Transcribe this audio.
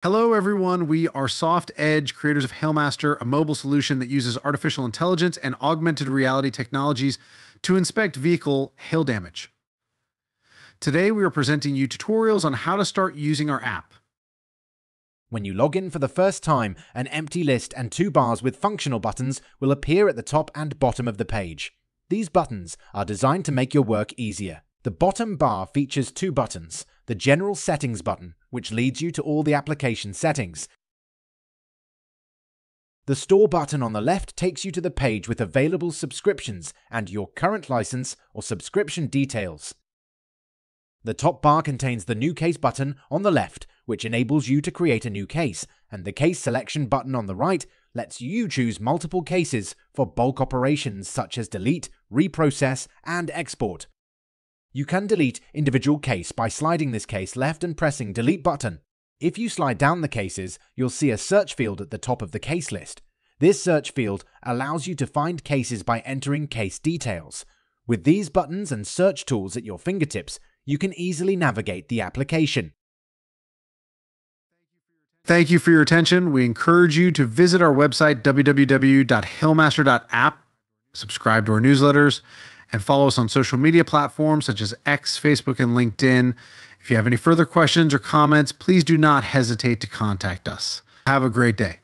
Hello, everyone. We are Soft Edge, creators of HailMaster, a mobile solution that uses artificial intelligence and augmented reality technologies to inspect vehicle hail damage. Today, we are presenting you tutorials on how to start using our app. When you log in for the first time, an empty list and two bars with functional buttons will appear at the top and bottom of the page. These buttons are designed to make your work easier. The bottom bar features two buttons: the General Settings button, which leads you to all the application settings. The Store button on the left takes you to the page with available subscriptions and your current license or subscription details. The top bar contains the New Case button on the left, which enables you to create a new case, and the Case Selection button on the right lets you choose multiple cases for bulk operations such as delete, reprocess, and export. You can delete individual case by sliding this case left and pressing Delete button. If you slide down the cases, you'll see a search field at the top of the case list. This search field allows you to find cases by entering case details. With these buttons and search tools at your fingertips, you can easily navigate the application. Thank you for your attention. We encourage you to visit our website, www.hailmaster.app, subscribe to our newsletters, and follow us on social media platforms such as X, Facebook, and LinkedIn. If you have any further questions or comments, please do not hesitate to contact us. Have a great day.